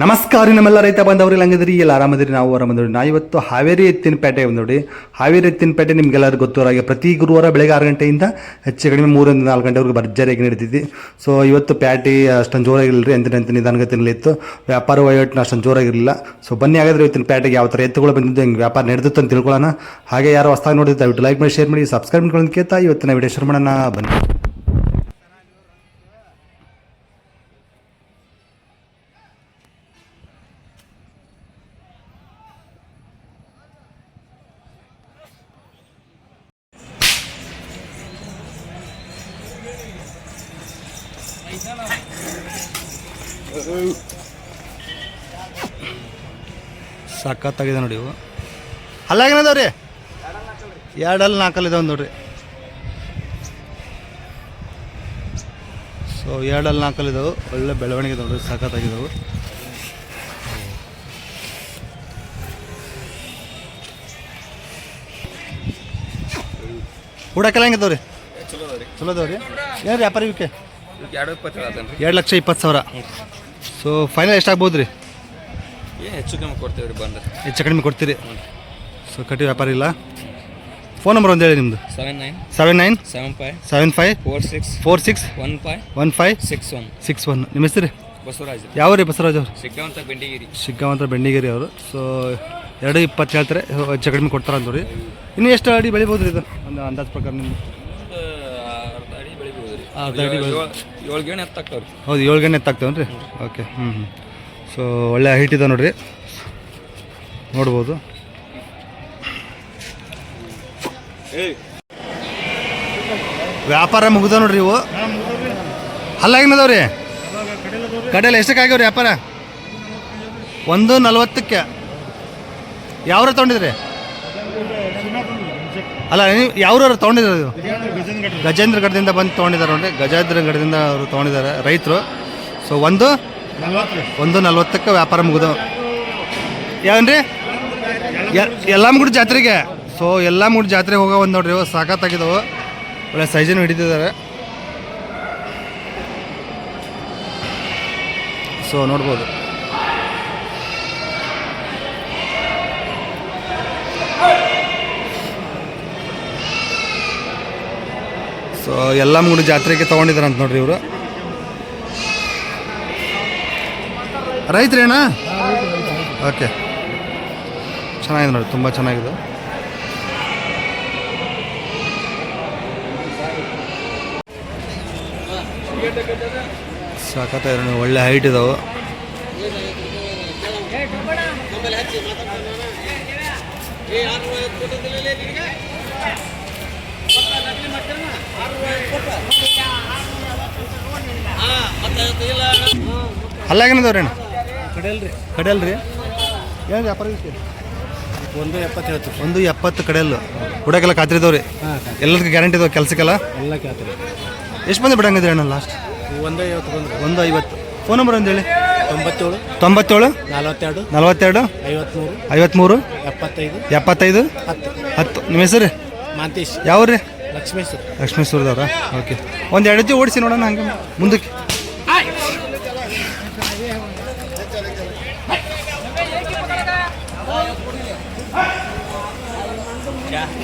ನಮಸ್ಕಾರ ನಮ್ಮೆಲ್ಲ ರೈತ ಬಂದವ್ರಿಗೆ ಹಂಗಿದ್ರಿ ಎಲ್ಲ ಆರಾಮದ್ರಿ ನಾವು ಆರಾಮದ್ರಿ. ನಾ ಇವತ್ತು ಹಾವೇರಿ ಎತ್ತಿನಪೇಟೆ ಬಂದೋಡಿ. ಹಾವೇರಿ ಎತ್ತಿನಪೇಟೆ ನಿಮ್ಗೆಲ್ಲರೂ ಗೊತ್ತವರಾಗಿ ಪ್ರತಿ ಗುರುವಾರ ಬೆಳಗ್ಗೆ 6 ಗಂಟೆಯಿಂದ ಹೆಚ್ಚು ಕಡಿಮೆ 3 ರಿಂದ 4 ಗಂಟೆವರೆಗೂ ಭರ್ಜರಿಯಾಗಿ ನಡೀತಿದ್ವಿ. ಸೊ ಇವತ್ತು ಪ್ಯಾಟಿ ಅಷ್ಟೊಂದು ಜೋರಾಗಿರಲಿಲ್ಲ ರೀ, ಎಂತಿನ ನಿಧಾನಗತಿನಲ್ಲಿತ್ತು. ವ್ಯಾಪಾರ ವಹಿವಾಟಿನ ಅಷ್ಟೊಂದು ಜೋರಾಗಿರಲಿಲ್ಲ. ಸೊ ಬನ್ನಿ ಹಾಗಾದ್ರೆ ಇವತ್ತಿನ ಪ್ಯಾಟಿಗೆ ಯಾವ ಥರ ಎತ್ತುಗಳು ಬಂದಿದ್ದು, ಹೆಂಗೆ ವ್ಯಾಪಾರ ನಡೆದಿತ್ತು ಅಂತ ತಿಳ್ಕೊಳ್ಳೋಣ. ಹಾಗೆ ಯಾರು ಹೊಸದಾಗಿ ನೋಡಿದ್ರೆ ದಯವಿಟ್ಟು ಲೈಕ್ ಮಾಡಿ, ಶೇರ್ ಮಾಡಿ, ಸಬ್ಸ್ಕ್ರೈಬ್ ಮಾಡ್ಕೊಂಡು ಕೇಳ್ತಾ ಇವತ್ತಿನ ವಿಡಿಯೋ ಶುರು ಮಾಡೋಣ ಬನ್ನಿ. ಸಖತ್ತಾಗಿದೆ ನೋಡಿ ಇವು. ಅಲ್ಲಾಗೇನದವ್ರಿ 2 4 ಇದಾವೆ ನೋಡ್ರಿ. ಸೊ 2 4 ಇದಾವೆ, ಒಳ್ಳೆ ಬೆಳವಣಿಗೆ ನೋಡ್ರಿ, ಸಖತ್ತಾಗಿದ್ದಾವೆ. ಹೂಡಕ್ಕೆಲ್ಲ ಹೆಂಗಿದ್ದಾವ್ರಿ? ಚಲೋ ಅದಾವ್ರಿ. ಏನು ವ್ಯಾಪಾರ ಇವಕ್ಕೆ? 2,20,000. ಸೊ ಫೈನಲ್ ಎಷ್ಟಾಗ್ಬೋದು ರೀ? ಹೆಚ್ಚು ಕಮ್ಮಿ ಕೊಡ್ತೀವಿ ರೀ, ಬಂದ್ರೆ ಹೆಚ್ಚು ಕಡಿಮೆ ಕೊಡ್ತೀರಿ. ಸೊ ಕಟ್ಟಿ ವ್ಯಾಪಾರ ಇಲ್ಲ. ಫೋನ್ ನಂಬರ್ ಒಂದು ಹೇಳಿ ನಿಮ್ಮದು. 79 75 46 15 61. ನಿಮ್ಮ ಹೆಸರು? ಬಸವರಾಜ್. ಯಾವ ರೀ? ಬಸವರಾಜ್ ಅವರು ಶಿಗ್ಗಾಂವ ಬೆಂಡಿಗೇರಿ ಅವರು. ಸೊ 2,20 ಹೇಳ್ತಾರೆ, ಹೆಚ್ಚು ಕಡಿಮೆ ಕೊಡ್ತಾರೆ ಅಂತ ನೋಡಿ. ಇನ್ನೂ ಎಷ್ಟು ಅಡಿ ಬೆಳಿಬೋದು ರೀ ಇದು ಒಂದು ಅಂದಾಜು ಪ್ರಕಾರ? ನಿಮ್ದು ಅರ್ಧ ಅಡಿ 7 ಗೇಣೆ ಎತ್ತಾಗ್ತಾವ್ರಿ. ಹೌದು, 7 ಗೇಣೆ ಎತ್ತಾಗ್ತಾವನ್ ರೀ. ಓಕೆ. ಸೊ ಒಳ್ಳೆ ಹೈಟ್ ಇದೆ ನೋಡ್ರಿ, ನೋಡ್ಬೋದು. ವ್ಯಾಪಾರ ಮುಗ್ದ ನೋಡ್ರಿ ಇವು. ಹಲ್ಲಾಗಿನದವ್ರಿ ಕಡೆಯಲ್ಲಿ ಎಷ್ಟಕ್ಕೆ ಆಗ್ಯಾವ್ರಿ ವ್ಯಾಪಾರ? 1:40. ಯಾವ್ರ ತೊಗೊಂಡಿದ್ರಿ? ಅಲ್ಲ, ನೀವು ಯಾವ್ರವ್ರು ತೊಗೊಂಡಿದ್ರು? ಗಜೇಂದ್ರ ಗಢದಿಂದ ಬಂದು ತೊಗೊಂಡಿದ್ದಾರೆ ನೋಡ್ರಿ. ಗಜೇಂದ್ರ ಗಢದಿಂದ ಅವರು ತೊಗೊಂಡಿದ್ದಾರೆ ರೈತರು. ಸೊ 1:40 ವ್ಯಾಪಾರ ಮುಗಿದು. ಯಾವನ್ರಿ? ಯಲ್ಲಮ್ಮಗುಡಿ ಜಾತ್ರೆಗೆ. ಸೊ ಯಲ್ಲಮ್ಮಗುಡಿ ಜಾತ್ರೆಗೆ ಹೋಗೋ ಒಂದು ನೋಡ್ರಿ, ಇವು ಸಾಕತ್ತಾಗಿದ್ದವು, ಒಳ್ಳೆ ಸೈಜನ್ನು ಹಿಡಿತಿದ್ದಾರೆ. ಸೊ ನೋಡ್ಬೋದು. ಸೊ ಯಲ್ಲಮ್ಮಗುಡಿ ಜಾತ್ರೆಗೆ ತೊಗೊಂಡಿದ್ದಾರೆ ಅಂತ ನೋಡ್ರಿ ಇವರು. ರೈತರೇನಾ? ಓಕೆ, ಚೆನ್ನಾಗಿದೆ ನೋಡಿ, ತುಂಬ ಚೆನ್ನಾಗಿದೆ. ಸಾಕತ್ತಾಗಿದೆ ನೋಡಿ, ಒಳ್ಳೆ ಹೈಟ್ ಇದಾವೆ. ಅಲ್ಲಾಗೇನದವ್ರೇನು? ಕಡೆಯಲ್ರಿ. ಏನು ವ್ಯಾಪಾರ? 1:70 ಕಡೆಯಲ್ಲು. ಹುಡಕ್ಕೆಲ್ಲ ಖಾತ್ರಿ ಇದಾವ್ರಿ? ಎಲ್ಲರಿಗೂ ಗ್ಯಾರಂಟಿ ಇದಾವೆ ಕೆಲಸಕ್ಕೆಲ್ಲ? ಎಲ್ಲ ಖಾತ್ರಿ. ಎಷ್ಟು ಮಂದಿ ಬಿಡಂಗಿದ್ರಿ ಅಣ್ಣ ಲಾಸ್ಟ್? 1:50. ಫೋನ್ ನಂಬರ್ ಒಂದು ಹೇಳಿ. 97 42 53 75 10. ನಿಮ್ಮ ಹೆಸರು? ಮಾಂತೇಶ್. ಯಾವ ರೀ? ಲಕ್ಷ್ಮೇಶ್ವರದವ್ರ. ಓಕೆ, ಒಂದು 2 ಹೆಜ್ಜೆ ಓಡಿಸಿ ನೋಡೋಣ ಹಂಗೆ ಮುಂದಕ್ಕೆ.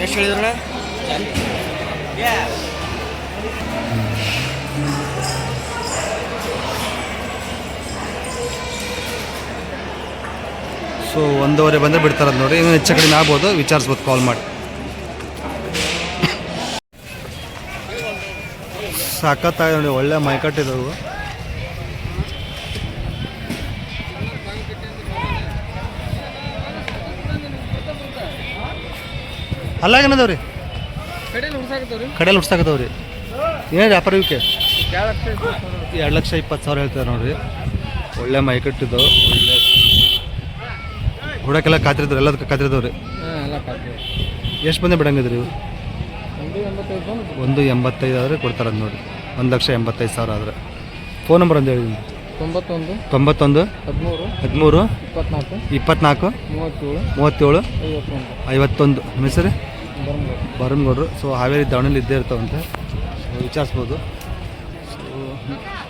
ಎಷ್ಟು ಹೇಳಿದ್ರಣ್ಣ? ಸೊ 1:15 ಬಂದರೆ ಬಿಡ್ತಾರದು ನೋಡಿ. ಇನ್ನೂ ಹೆಚ್ಚು ಕಡಿಮೆ ಆಗ್ಬೋದು, ವಿಚಾರಿಸ್ಬೋದು ಕಾಲ್ ಮಾಡಿ. ಸಖತ್ತಾಗಿ ನೋಡಿ, ಒಳ್ಳೆ ಮೈಕಟ್ಟಿದ್ದವು. ಅಲ್ಲಾಗೇನದವ್ರಿ? ಕಡೆಯಲ್ಲಿ ಹುಡ್ಸಾಕತ್ತವ್ರಿ. ಏನು ವ್ಯಾಪಾರ ಇವಕ್ಕೆ? 2,20,000 ಹೇಳ್ತಾರೆ ನೋಡ್ರಿ. ಒಳ್ಳೆ ಮೈಕಟ್ಟಿದ್ದವು, ಒಳ್ಳೆ ಹುಡಕ್ಕೆಲ್ಲ ಖಾತ್ರಿದ್ರು, ಎಲ್ಲದಕ್ಕೆ ಖಾತ್ರಿದವ್ರಿ. ಎಷ್ಟು ಬಂದೆ ಬಿಡಂಗಿದ್ರಿ ಇವು? 1:85 ಆದರೆ ಕೊಡ್ತಾರೆ ನೋಡಿ. 1,85,000 ಆದರೆ. ಫೋನ್ ನಂಬರ್ ಒಂದು ಹೇಳಿ. 91 13 24 37 51. ನಿಮ್ಮ ಹೆಸರು? ಬರನ್ಗೌಡ್ರು. ಸೊ ಹಾವೇರಿ ದಾವಣಗೆರೆ ಇದ್ದೇ ಇರ್ತಾವಂತೆ, ವಿಚಾರಿಸ್ಬೋದು. ಸೊ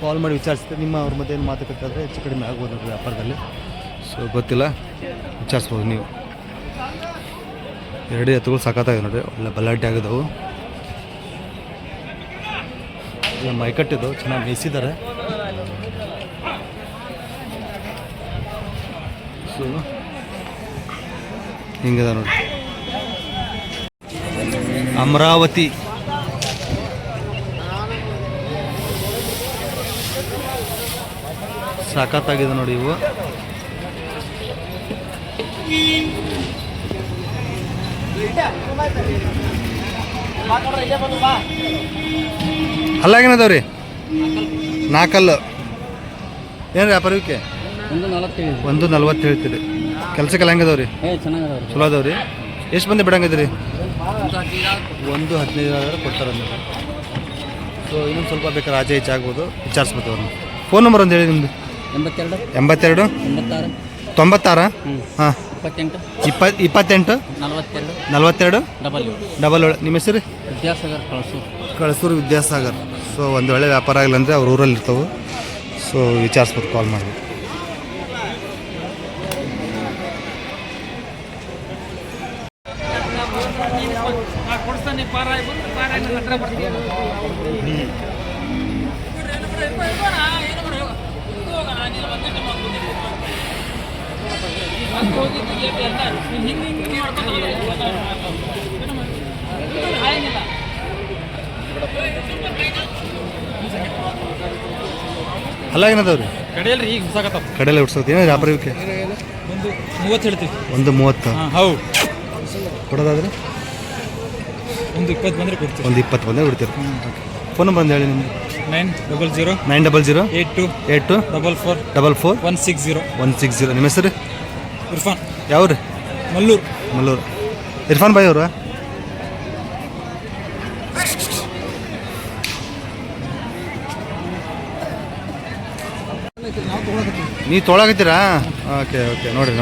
ಕಾಲ್ ಮಾಡಿ ವಿಚಾರಿಸ್ತೀವಿ. ನಿಮ್ಮ ಅವ್ರ ಮಧ್ಯೆ ಏನು ಮಾತುಕತೆ ಆದರೆ ಹೆಚ್ಚು ಕಡಿಮೆ ಆಗ್ಬೋದು ನೋಡಿರಿ ವ್ಯಾಪಾರದಲ್ಲಿ. ಸೊ ಗೊತ್ತಿಲ್ಲ, ವಿಚಾರಿಸ್ಬೋದು ನೀವು. ಎರಡು ಎತ್ತುಗಳು ಸಖತ್ತಾಗಿದೆ ನೋಡಿರಿ, ಒಳ್ಳೆ ಬಲಾಟೆ ಆಗಿದ್ದವು, ಎಲ್ಲ ಮೈಕಟ್ಟಿದ್ದು ಚೆನ್ನಾಗಿ ಮೇಯಿಸಿದ್ದಾರೆ. ಸೊ ಹಿಂಗಿದೆ ನೋಡಿ ಅಮರಾವತಿ. ಸಖತ್ತಾಗಿದೆ ನೋಡಿ ಇವು. ಅಲ್ಲಾಗೇನದವ್ರಿ ನಾಲ್ಕಲ್ಲು ಏನು ವ್ಯಾಪಾರ ಇವಕ್ಕೆ? 140 ಹೇಳ್ತೀರಿ. ಕೆಲ್ಸಕ್ಕೆಲ್ಲ ಹೆಂಗದವ್ರಿ? ಚಲೋ ಅದಾವ್ರಿ. ಎಷ್ಟು ಮಂದಿ ಬಿಡಂಗಿದ್ರಿ? 115,000 ಕೊಡ್ತಾರೆ ಅಂದ್ರೆ. ಸೊ ಇನ್ನೊಂದು ಸ್ವಲ್ಪ ಬೇಕಾದ್ರೆ ಆಚೆ ಈಚೆ ಆಗ್ಬೋದು, ವಿಚಾರಿಸ್ಬೋದು ಅವ್ರನ್ನ. ಫೋನ್ ನಂಬರ್ ಒಂದು ಹೇಳಿ ನಿಮ್ಮದು. 82 96 ಹಾಂ 28 42 77. ನಿಮ್ಮ ಹೆಸರು? ಕಳಸೂರು ವಿದ್ಯಾಸಾಗರ್. ಸೊ ಒಂದು ಒಳ್ಳೆ ವ್ಯಾಪಾರ ಆಗಿಲ್ಲ ಅಂದರೆ ಅವ್ರ ಊರಲ್ಲಿ ಇರ್ತವೆ. ಸೊ ವಿಚಾರಿಸ್ಬೋದು ಕಾಲ್ ಮಾಡಿ. ಅಲ್ಲ ಏನದವ್ರಿ ಕಡೆಯಲ್ರಿ ಈಗ ಹುಸಾಕತ್ತಾವ. ಕಡೆಯಲ್ಲ ಹುಡ್ಸೋದು ಏನು ವ್ಯಾಪಾರ ಇವಕ್ಕೆ? 30 ಹೇಳ್ತೀವಿ. 130 ಹೌದು. ಕೊಡೋದಾದ್ರೆ 20 ಬಂದರೆ ಕೊಡ್ತೀವಿ. 20 ಬಂದರೆ ಬಿಡ್ತೀರಿ. ಫೋನ್ ನಂಬರ್ ಒಂದು ಹೇಳಿ ನಿಮ್ಮದು. 900 900 82 44 44 160. 160. ನಿಮ್ಮ ಹೆಸರು? ಇರ್ಫಾನ್. ಯಾವ್ರಿ? ಮಲ್ಲೂರು. ಇರ್ಫಾನ್ ಬಾಯ್ ಅವರು? ನೀವು ತೊಗೊಳಕತ್ತೀರಾ? ಓಕೆ ನೋಡಿರಿ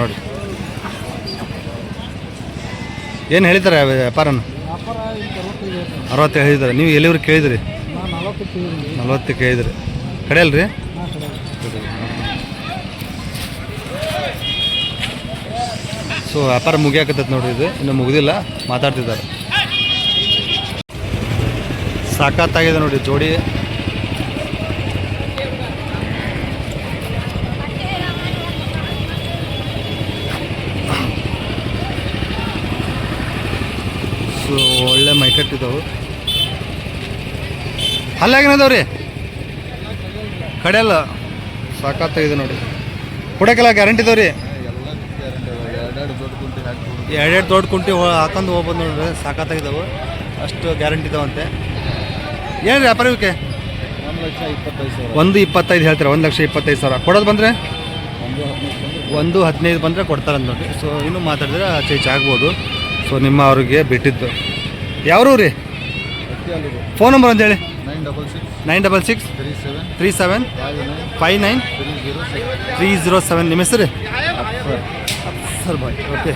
ಏನು ಹೇಳಿದ್ದಾರೆ ವ್ಯಾಪಾರನ? 60 ಹೇಳಿದ್ದಾರೆ. ನೀವು ಎಲ್ಲಿವ್ರಿಗೆ ಕೇಳಿದ್ರಿ? 40 ಕೇಳಿದ್ರಿ. ಕಡೆಯಲ್ರಿ? ಸೊ ವ್ಯಾಪಾರ ಮುಗಿಯಾಕತ್ತೈತೆ ನೋಡ್ರಿ, ಇದು ಇನ್ನೂ ಮುಗಿದಿಲ್ಲ, ಮಾತಾಡ್ತಿದ್ದಾರೆ. ಸಾಕತ್ತಾಗಿದೆ ನೋಡಿ ಜೋಡಿ. ಸೊ ಒಳ್ಳೆ ಮೈಕಟ್ಟಿದ್ದಾವೆ. ಅಲ್ಲಾಗೇನದವ್ರಿ ಕಡೆಯಲ್ಲ? ಸಾಕತ್ತಾಗಿದೆ ನೋಡಿ. ಕೊಡೋಕ್ಕೆಲ್ಲ ಗ್ಯಾರಂಟಿ ಇದಾವ್ರಿ? ಎರಡೆರಡು ದೊಡ್ಡ ಕುಂಟಿ ಹಾಕೊಂಡು ಹೋಗ್ಬೋದು ನೋಡ್ರಿ. ಸಾಕತ್ತಾಗಿದ್ದಾವೆ, ಅಷ್ಟು ಗ್ಯಾರಂಟಿ ಇದಾವಂತೆ. ಏನು ವ್ಯಾಪಾರ ಇವಕ್ಕೆ? 125 ಹೇಳ್ತಾರೆ. 1,25,000 ಕೊಡೋದು ಬಂದರೆ 115 ಬಂದರೆ ಕೊಡ್ತಾರೆ ನೋಡಿ. ಸೊ ಇನ್ನೂ ಮಾತಾಡಿದ್ರೆ ಆಚೆ ಈಚೆ ಆಗ್ಬೋದು. ಸೊ ನಿಮ್ಮ ಅವ್ರಿಗೆ ಬಿಟ್ಟಿದ್ದು. ಯಾವ್ರೂ ರೀ? ಫೋನ್ ನಂಬರ್ ಅಂತ ಹೇಳಿ. 966 37 59 307. ನಿಮ್ಮ ಹೆಸರು? Sir bye. ಓಕೆ.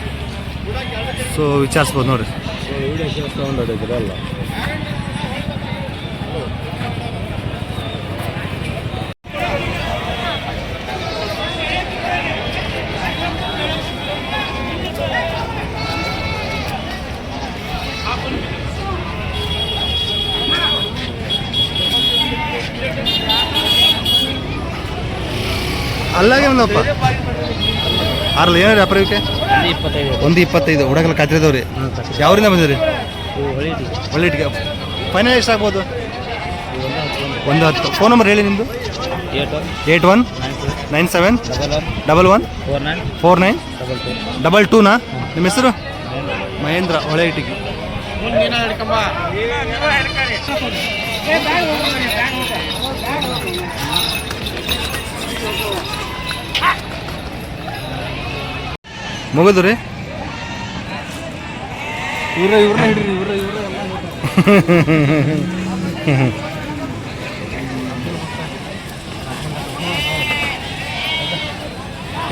ಸೊ ವಿಚಾರಿಸ್ಬೋದು ನೋಡಿರಿ. ಅಲ್ಲಾಗೆ ಒಂದಪ್ಪ ಆರಲ್ಲ ಏನು ವ್ಯಾಪಾರ ಇವಕ್ಕೆ? 125. ಹುಡುಗಲ್ಲ ಕಾತ್ರಿದವ್ರಿ. ಯಾವ್ರಿಂದ ಬಂದಿರಿ? ಒಳ್ಳೆ ಇಟ್ಟಿಗೆ. ಫೈನಲ್ ಎಷ್ಟು ಆಗ್ಬೋದು? 110. ಫೋನ್ ನಂಬರ್ ಹೇಳಿ ನಿಮ್ಮದು. 81 97 11 49 22. ನಿಮ್ಮ ಹೆಸರು? ಮಹೇಂದ್ರ. ಒಳ್ಳೆ ಇಟ್ಟಿಗೆ. ಮುಗಿದು ರೀ? ಇವ್ರನ್ನ ಹಿಡ್ರಿ.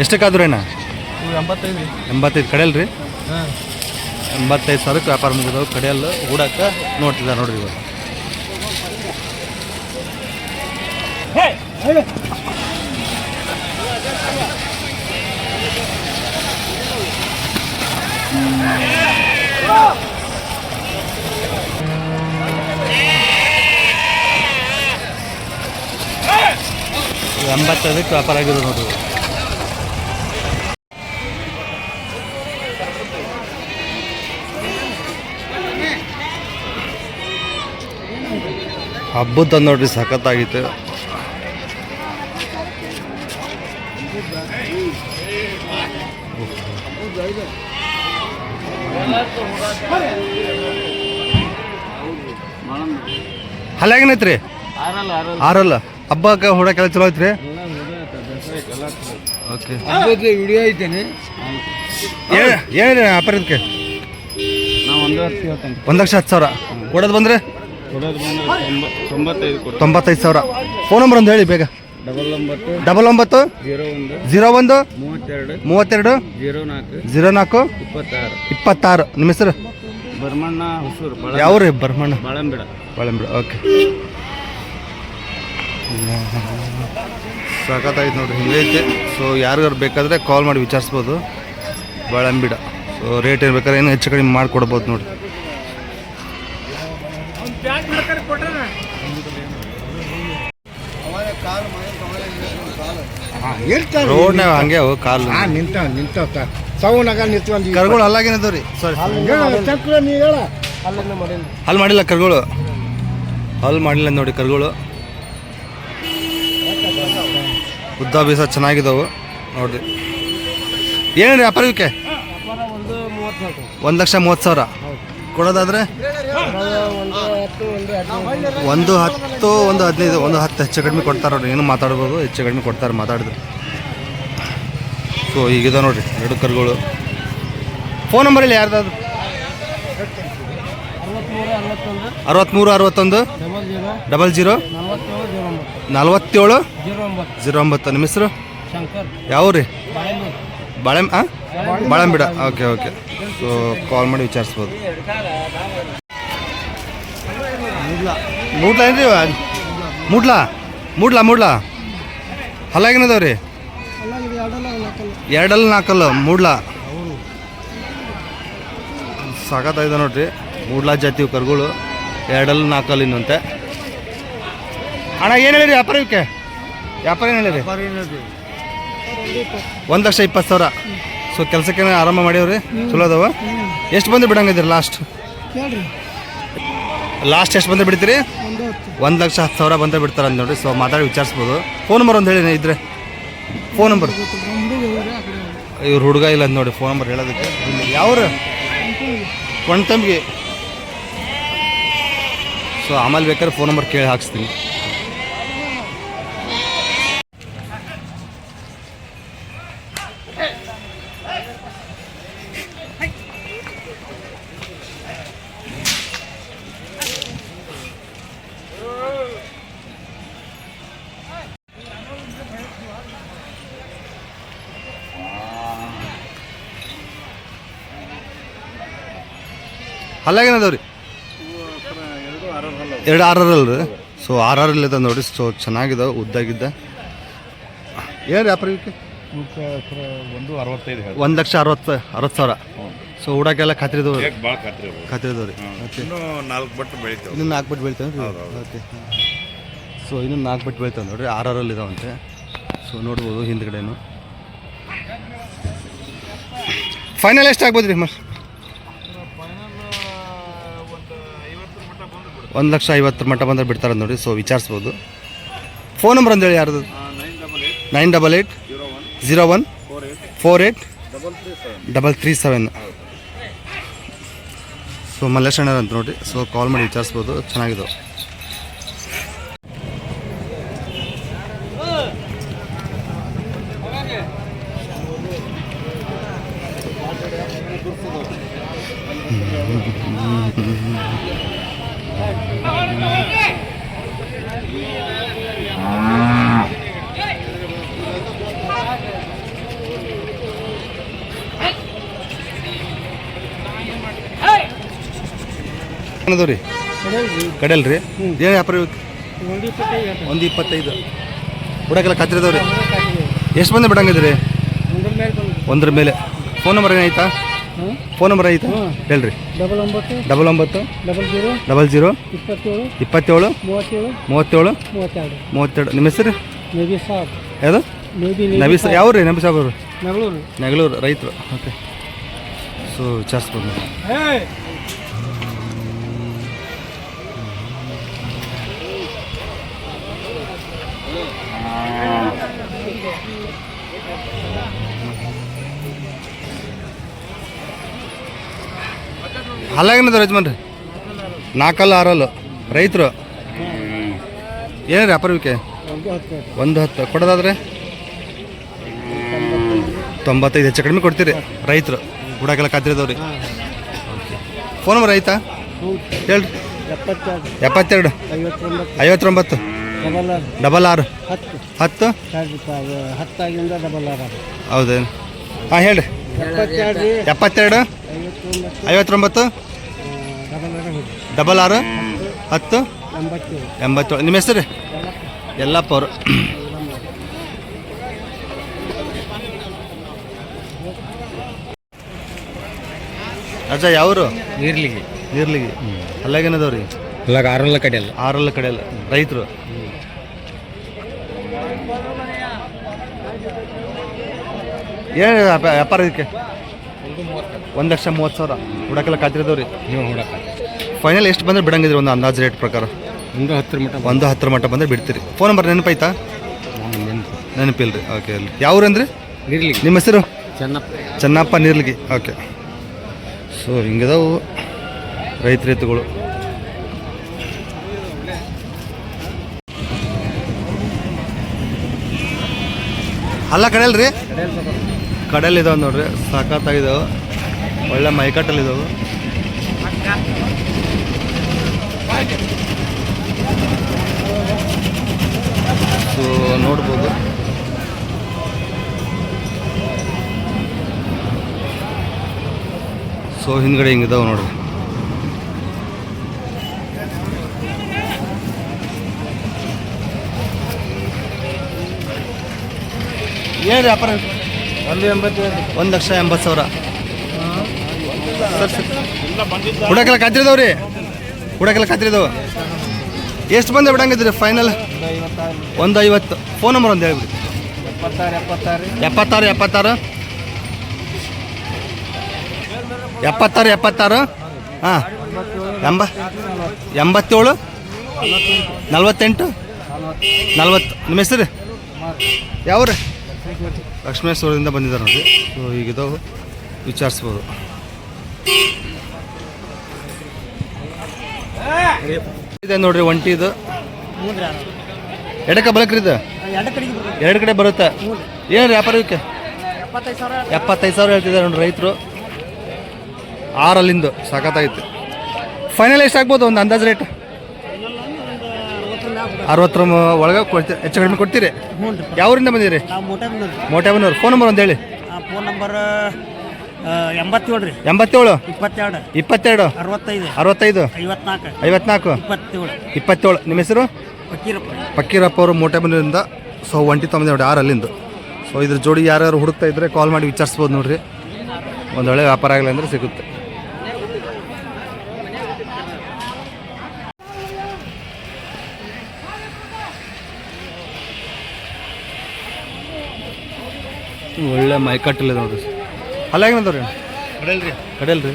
ಎಷ್ಟಕ್ಕಾದ್ರೂ ಏನ? 85 ಕಡೆಯಲ್ರಿ? 85,000 ವ್ಯಾಪಾರ ಮುಗಿದವು. ಕಡೆಯಲ್ಲ ಹೂಡಕ್ಕೆ ನೋಡ್ತಿದ್ದಾರೆ ನೋಡ್ರಿ ಇವಾಗ. ಎಂಬತ್ತದಕ್ಕೆ ವ್ಯಾಪಾರ ಆಗಿದೆ ನೋಡಿ. ಹಬ್ಬದ ನೋಡ್ರಿ ಸಖತ್ತಾಗಿತ್ತು. ಹಲ್ಲ ಹೆಂಗೈತ್ರಿ? ಆರಲ್ಲ ಹಬ್ಬಕ್ಕೆ ಹೊಡಕ್ಕೆಲ್ಲ ಚಲೋ ಐತ್ರಿ. ಓಕೆ ವಿಡಿಯೋ ಐತೇನೆ. ಏನಿದೆ ವ್ಯಾಪಾರ ಇದಕ್ಕೆ? ನಾವು 1,10,000 ಕೊಡೋದು ಬಂದರೆ 95,000. ಫೋನ್ ನಂಬರ್ ಒಂದು ಹೇಳಿ ಬೇಗ. 99 01 32 04 26. ನಿಮ್ಮ ಹೆಸರು? ಬರ್ಮಣ್ಣ ಹೊಸೂರು. ಯಾವ ರೀ? ಬರ್ಮಣ್ಣ ಬಾಳಂಬಿಡ. ಓಕೆ. ಸಾಕತ್ತಾಯ್ತು ನೋಡಿರಿ, ಹಿಂಗೈತೆ. ಸೊ ಯಾರಿಗಾರು ಬೇಕಾದರೆ ಕಾಲ್ ಮಾಡಿ ವಿಚಾರಿಸ್ಬೋದು. ಬಾಳಂಬಿಡ. ಸೊ ರೇಟ್ ಏನು ಬೇಕಾದ್ರೆ ಏನು ಹೆಚ್ಚು ಕಡಿಮೆ ಮಾಡಿಕೊಡ್ಬೋದು ನೋಡಿ. ರೋಡ್ನಾಗ ಹಂಗೆ ಅವು ಕಾಲು ನಿಂತ ಸೌನಾಗ ನಿಂತ್ಕೊಂಡು ಕರ್ಗಳು ಅಲ್ಲಾಗೇನದವು ರೀ? ಸಾರಿ ಹಲ್ ಮಾಡಿಲ್ಲ ಕರ್ಗಳು, ಹಲ್ ಮಾಡಿಲ್ಲ ನೋಡಿ ಕರ್ಗಳು. ಉದ್ದ ಬೀಸ ಚೆನ್ನಾಗಿದ್ದಾವೆ ನೋಡ್ರಿ. ಏನೇನು ವ್ಯಾಪಾರ ಇವಕ್ಕೆ? 1,30,000 ಕೊಡೋದಾದ್ರೆ 1 10 1 15 1 10 ಹೆಚ್ಚು ಕಡಿಮೆ ಕೊಡ್ತಾರೆ ನೋಡ್ರಿ. ಏನು ಮಾತಾಡ್ಬೋದು, ಹೆಚ್ಚು ಕಡಿಮೆ ಕೊಡ್ತಾರೆ ಮಾತಾಡಿದ್ರು. ಸೊ ಈಗಿದೆ ನೋಡ್ರಿ 2 ಕರುಗಳು. ಫೋನ್ ನಂಬರ್ ಇಲ್ಲ ಯಾರ್ದಾದ್ರು? 63 61 00 47 09. ನಿಮ್ಮ ಹೆಸರು? ಯಾವ ರೀ? ಬಾಳಂಬಿಡ. ಓಕೆ. ಸೊ ಕಾಲ್ ಮಾಡಿ ವಿಚಾರಿಸ್ಬೋದು. ಮೂಡ್ಲಾ ಏನ್ರಿ? ಮೂಡ್ಲಾ ಹಲ್ಲಾಗಿನದವ ರೀ? 2 4 ಮೂಡ್ಲಾ. ಸಾಕತ್ತಾಗಿದೆ ನೋಡ್ರಿ. ಮೂಡ್ಲಾ ಜಾತಿ ಕರುಗಳು 2 4 ಇನ್ನಂತೆ. ಅಣ್ಣ ಏನು ಹೇಳಿರಿ ವ್ಯಾಪಾರ ಇವಕ್ಕೆ? ವ್ಯಾಪಾರ ಏನು ಹೇಳಿರಿ? 1,20,000. ಸೊ ಕೆಲಸಕ್ಕೆ ಆರಂಭ ಮಾಡ್ಯವ್ರಿ, ಚಲೋ ಅದಾವ. ಎಷ್ಟು ಬಂದು ಬಿಡಂಗಿದ್ದೀರಿ ಲಾಸ್ಟ್ ಎಷ್ಟು ಬಂದು ಬಿಡ್ತೀರಿ? 1,10,000 ಬಂದು ಬಿಡ್ತಾರೆ ಅಂತ ನೋಡಿರಿ. ಸೊ ಮಾತಾಡಿ ವಿಚಾರಿಸ್ಬೋದು. ಫೋನ್ ನಂಬರ್ ಒಂದು ಹೇಳಿ ಇದ್ರೆ. ಫೋನ್ ನಂಬರ್ ಇವ್ರು ಹುಡುಗ ಇಲ್ಲ ಅಂತ ನೋಡಿ ಫೋನ್ ನಂಬರ್ ಹೇಳೋದಕ್ಕೆ. ಯಾವ್ರು? ಕೊಂಡ್ತಂಬಿಗೆ. ಸೊ ಆಮೇಲೆ ಬೇಕಾದ್ರೆ ಫೋನ್ ನಂಬರ್ ಕೇಳಿ ಹಾಕ್ಸ್ತೀನಿ. ಹಲ್ಲಾಗೇನದವ್ರಿ? 2 6 ಅಲ್ರಿ? ಸೊ 6 ಇಲ್ಲದ ನೋಡಿ. ಸೊ ಚೆನ್ನಾಗಿದ್ದಾವೆ, ಉದ್ದಾಗಿದ್ದ. ಏನು ವ್ಯಾಪಾರ ಇವಕ್ಕೆ? 1,60,000. ಸೊ ಹೂಡಕ್ಕೆಲ್ಲ ಖಾತ್ರಿದವ್ರಿ? ಖಾತ್ರಿದವ್ರಿ. ಇನ್ನೂ 4 ಬಟ್ಟು ಬೆಳಿತೇವೆ. ಇನ್ನೂ 4 ಬಟ್ಟು ಬೆಳಿತೇವೆ. ಓಕೆ. ಸೊ ಇನ್ನೂ 4 ಬಟ್ಟು ಬೆಳಿತೇವೆ ನೋಡಿರಿ. 6 ಇದಾವಂತೆ. ಸೊ ನೋಡ್ಬೋದು ಹಿಂದ್ಗಡೆನು. ಫೈನಲ್ ಎಷ್ಟು ಆಗ್ಬೋದು ರೀ? 1,50,000 ಮಟ್ಟ ಬಂದರೆ ಬಿಡ್ತಾರೆ ನೋಡಿ. ಸೊ ವಿಚಾರಿಸ್ಬೋದು. ಫೋನ್ ನಂಬರ್ ಅಂದೇಳಿ ಯಾರ್ದು? 988 01 48 337. ಸೊ ಮಲ್ಲೇಶಣ್ಣ ಅಂತ ನೋಡಿ. ಸೊ ಕಾಲ್ ಮಾಡಿ ವಿಚಾರಿಸ್ಬೋದು, ಚೆನ್ನಾಗಿದ್ದಾವೆ. ಏನದವ್ರಿ? ಕಡೆಯಲ್ರಿ? ಏನು ವ್ಯಾಪಾರ? 1,25. ಹುಡಕೆಲ್ಲ ಕತ್ತಿರದವ್ರಿ ಎಷ್ಟು ಮಂದಿ ಬಿಡಂಗಿದ್ರಿ ಒಂದ್ರ ಮೇಲೆ ಫೋನ್ ನಂಬರ್ ಏನಾಯ್ತಾ ಫೋನ್ ನಂಬರ್ ಐತಾ ಹೇಳ್ರಿ 99 00 27 32 ನಿಮ್ಮ ಹೆಸರು ಯಾವುದು ನಬಿ ಸಾಬ್ ಯಾವ ರೀ ನಬಿ ಸಾಬ್ ಅವರು ನೆಗಳೂರು ರೈತರು ಓಕೆ ಸೊ ವಿಚಾರಿಸ್ಬೋದು ಹಲ್ಲಾಗೇನದ ಯಜಮಾನ್ರಿ 4 6 ರೈತರು ಏನು ರೀ ಅಪರ್ವಿಕೆ 110 ಕೊಡೋದಾದ್ರೆ 95 ಹೆಚ್ಚು ಕಡಿಮೆ ಕೊಡ್ತೀರಿ ರೈತರು ಹುಡಕೆಲ್ಲ ಕಾತಿರಿದವ್ರಿ ಫೋನ್ ನಂಬರ್ ಆಯ್ತಾ ಹೇಳ್ರಿ 72 59 66 10 ಹೌದೇನು ಹಾಂ ಹೇಳ್ರಿ 72 59 66 10 87 ನಿಮ್ಮ ಹೆಸರು ಎಲ್ಲಪ್ಪ ಅವರು ಅಜ್ಜ ಯಾವರು ನೀರ್ಲಿಗೆ ಅಲ್ಲಾಗೇನದವ್ರಿ ಇಲ್ಲ ಆರಲ್ಲ ಕಡೆ ಅಲ್ಲ ಕಡೆ ಅಲ್ಲ ರೈತರು ಏನು ವ್ಯಾಪಾರ ಇದಕ್ಕೆ 1,30,000 ಹುಡಕೆಲ್ಲ ಕಾತಿರೋದವ್ರಿ ಫೈನಲ್ ಎಷ್ಟು ಬಂದ್ರೆ ಬಿಡಂಗಿದ್ರಿ ಒಂದು ಅಂದಾಜು ರೇಟ್ ಪ್ರಕಾರ 10 ಮಟ್ಟ ಬಂದರೆ ಬಿಡ್ತೀರಿ ಫೋನ್ ನಂಬರ್ ನೆನಪಾಯ್ತಾ ನೆನಪಿಲ್ರಿ ಓಕೆ ಅಲ್ಲಿ ಯಾವ್ರು ಅಂದ್ರೆ ನಿಮ್ಮ ಹೆಸರು ಚೆನ್ನಪ್ಪ ನೀರ್ಲಿಗಿ ಓಕೆ ಸೊ ಹಿಂಗಿದಾವು ರೈತಗಳು ಅಲ್ಲ ಕಡೆಯಲ್ರಿ ಕಡೆಯಲ್ಲಿದ್ದಾವೆ ನೋಡ್ರಿ ಸಾಕಾಗಿದ್ದಾವೆ ಒಳ್ಳೆ ಮೈಕಟ್ಟಲ್ಲಿದ್ದಾವೆ ಸೊ ನೋಡ್ಬೋದು ಸೊ ಹಿಂದ್ಗಡೆ ಹಿಂಗಿದಾವೆ ನೋಡ್ರಿ ಏನು ವ್ಯಾಪಾರ 1,80,000 ಸರ್ ಹುಡಕೆಲ್ಲ ಕಾತಿರಿದವ್ರಿ ಎಷ್ಟು ಬಂದೆ ಬಿಡಂಗಿದ್ರಿ ಫೈನಲ್ 150 ಫೋನ್ ನಂಬರ್ ಒಂದು ಹೇಳ್ಬಿಡಿ 76 ಹಾಂ 87 48 40 ನಿಮ್ಮ ಹೆಸರು ಯಾವ್ರಿ ಲಕ್ಷ್ಮೇಶ್ವರದಿಂದ ಬಂದಿದ್ದಾರೆ ನೋಡಿ ಸೊ ಈಗಿದಾವೆ ವಿಚಾರಿಸ್ಬೋದು ಇದೆ ನೋಡ್ರಿ ಒಂಟಿ ಇದು ಎಡಕ್ಕೆ ಬಲಕ್ರಿ ಇದು 2 ಕಡೆ ಬರುತ್ತೆ ಏನು ವ್ಯಾಪಾರ ಇದಕ್ಕೆ 75,000 ಹೇಳ್ತಿದ್ದಾರೆ ನೋಡಿ ರೈತರು 6 ಸಾಕತ್ತಾಗಿತ್ತು ಫೈನಲ್ ಎಷ್ಟಾಗ್ಬೋದು ಒಂದು ಅಂದಾಜು ರೇಟ್ 60 ಒಳಗೆ ಕೊಡ್ತೀರಿ ಹೆಚ್ಚು ಕಡಿಮೆ ಕೊಡ್ತೀರಿ ಯಾವೂರಿಂದ ಬಂದಿರಿ ಮೋಟೆಬನೂರು ಫೋನ್ ನಂಬರ್ ಒಂದು ಹೇಳಿ ಫೋನ್ ನಂಬರ್ 87 87 22 65 65 54 27 ನಿಮ್ಮ ಹೆಸರು ಪಕ್ಕೀರಪ್ಪ ಅವರು ಮೋಟೆಬನೂರಿಂದ ಸೊ ಒಂಟಿ ತೊಂಬಂದು ನೋಡಿ 6 ಸೊ ಇದ್ರ ಜೋಡಿ ಯಾರ್ಯಾರು ಹುಡುಕ್ತಾ ಇದ್ರೆ ಕಾಲ್ ಮಾಡಿ ವಿಚಾರಿಸ್ಬೋದು ನೋಡ್ರಿ ಒಂದು ಒಳ್ಳೆ ವ್ಯಾಪಾರ ಆಗಲಿ ಅಂದರೆ ಸಿಗುತ್ತೆ ಒಳ್ಳೆ ಮೈಕಟ್ಟಲ್ಲಿ ನೋಡ್ರಿ ಅಲ್ಲಾಗೇನದವ್ರಿ ಕಡೆಯಲ್ರಿ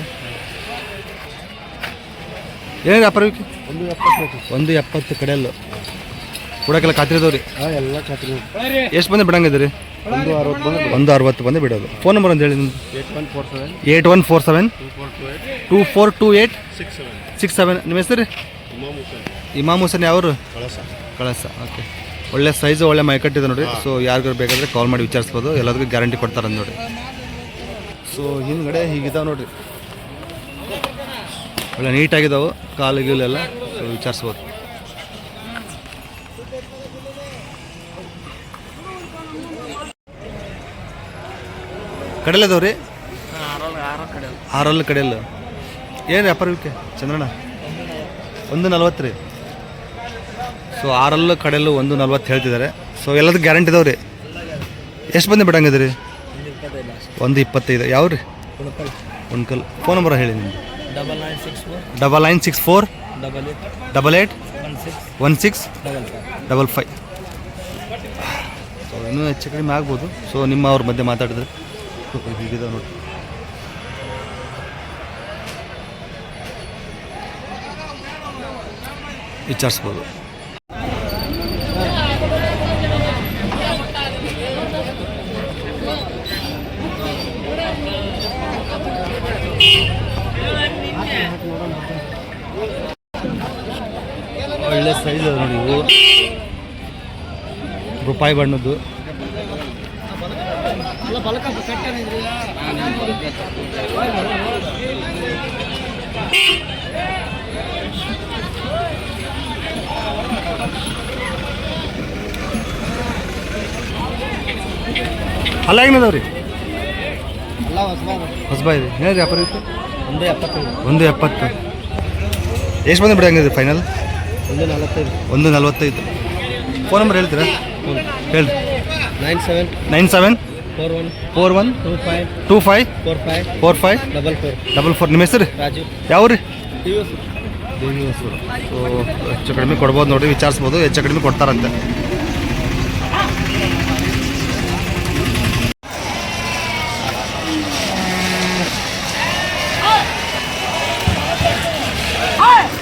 ಏನು ವ್ಯಾಪಾರ 170 ಕಡೆಯಲ್ಲು ಹುಡಕೆಲ್ಲ ಕಾತಿರಿದವ್ರಿ ಎಲ್ಲ ಖಾತ್ರಿ ಎಷ್ಟು ಬಂದು ಬಿಡಂಗಿದ್ರಿ 160 ಬಂದು ಬಿಡೋದು ಫೋನ್ ನಂಬರ್ ಅಂತ ಹೇಳಿ ನಿಮ್ದು 8147 2428 67 ನಿಮ್ಮ ಹೆಸರು ಇಮಾಮ್ ಹುಸೇನ್ ಯಾವರು ಕಳಸ ಓಕೆ ಒಳ್ಳೆ ಸೈಜು ಒಳ್ಳೆ ಮೈಕಟ್ಟಿದೆ ನೋಡಿ ಸೊ ಯಾರಿಗಾರು ಬೇಕಾದರೆ ಕಾಲ್ ಮಾಡಿ ವಿಚಾರಿಸ್ಬೋದು ಎಲ್ಲದಕ್ಕೂ ಗ್ಯಾರಂಟಿ ಕೊಡ್ತಾರೆ ನೋಡಿ ಸೊ ಹಿಂದ್ಗಡೆ ಹೀಗಿದಾವೆ ನೋಡಿರಿ ಒಳ್ಳೆ ನೀಟಾಗಿದ್ದಾವೆ ಕಾಲು ಗೀಲೆಲ್ಲ ಸೊ ವಿಚಾರಿಸ್ಬೋದು ಕಡೆಯಲ್ಲದವ್ರಿ 6 ಕಡೆಯಲ್ಲ ಏನು ವ್ಯಾಪಾರಕ್ಕೆ ಚಂದ್ರಣ್ಣ 140 ರೀ ಸೊ 6 ಕಡೆಯಲ್ಲೂ 140 ಹೇಳ್ತಿದ್ದಾರೆ ಸೊ ಎಲ್ಲದಕ್ಕೆ ಗ್ಯಾರಂಟಿ ಇದಾವೆ ರೀ. ಎಷ್ಟು ಬಂದು ಬಿಡಂಗದ ರೀ? 125. ಯಾವ ರೀ? ಉಣ್ಕಲ್. ಫೋನ್ ನಂಬರ್ ಹೇಳಿ ನಿಮ್ಮದು. 9964 88 16 55. ಸೊ ಇನ್ನೂ ಹೆಚ್ಚು ಕಡಿಮೆ ಆಗ್ಬೋದು. ಸೊ ನಿಮ್ಮ ಅವ್ರ ಮಧ್ಯೆ ಮಾತಾಡಿದ್ರೆ ಹೀಗಿದಾವೆ ನೋಡಿ. ವಿಚಾರಿಸ್ಬೋದು. ಒಳ್ಳೆ ಸೈಜ್ ನೋಡಿ ಇವು, ರೂಪಾಯಿ ಬಣ್ಣದ್ದು. ಅಲ್ಲ ಹೆಂಗದವ್ರಿ? ಹೊಸಬಾಯಿ ರೀ. ಏನಾದ್ರಿ ವ್ಯಾಪಾರ ಇತ್ತು? 170. ಎಷ್ಟು ಬಂದು ಬಿಡಂಗಿದ್ರಿ ಫೈನಲ್? 145. ಫೋನ್ ನಂಬರ್ ಹೇಳ್ತೀರಾ? ಹೇಳಿ. 97 41 25 45 44. ನಿಮ್ಮ ಹೆಸರು? ಯಾವ ರೀ? ದೇವಿ ಹೊಸೂರು. ಸೊ ಹೆಚ್ಚು ಕಡಿಮೆ ಕೊಡ್ಬೋದು ನೋಡಿ, ವಿಚಾರಿಸ್ಬೋದು. ಹೆಚ್ಚು ಕಡಿಮೆ ಕೊಡ್ತಾರಂತೆ.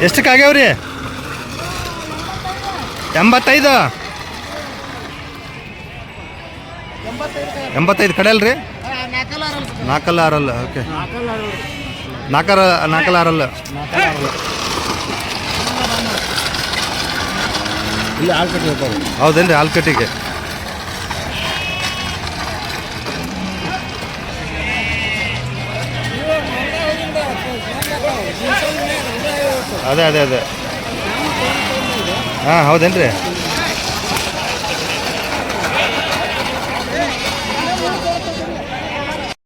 ಎಷ್ಟಕ್ಕೆ ಆಗ್ಯಾವ್ರಿ? 85. 85 ಕಡೆ ಅಲ್ರಿ? 4 6. ಓಕೆ, 4 6. ಇಲ್ಲಿ ಆಲ್ಕಟ್ಟಿ ಹೋಗ್ಬೋದು. ಹೌದೇನ್ರಿ? ಆಲ್ಕಟ್ಟಿಗೆ. ಅದೇ ಹಾಂ ಹೌದೇನ್ರಿ?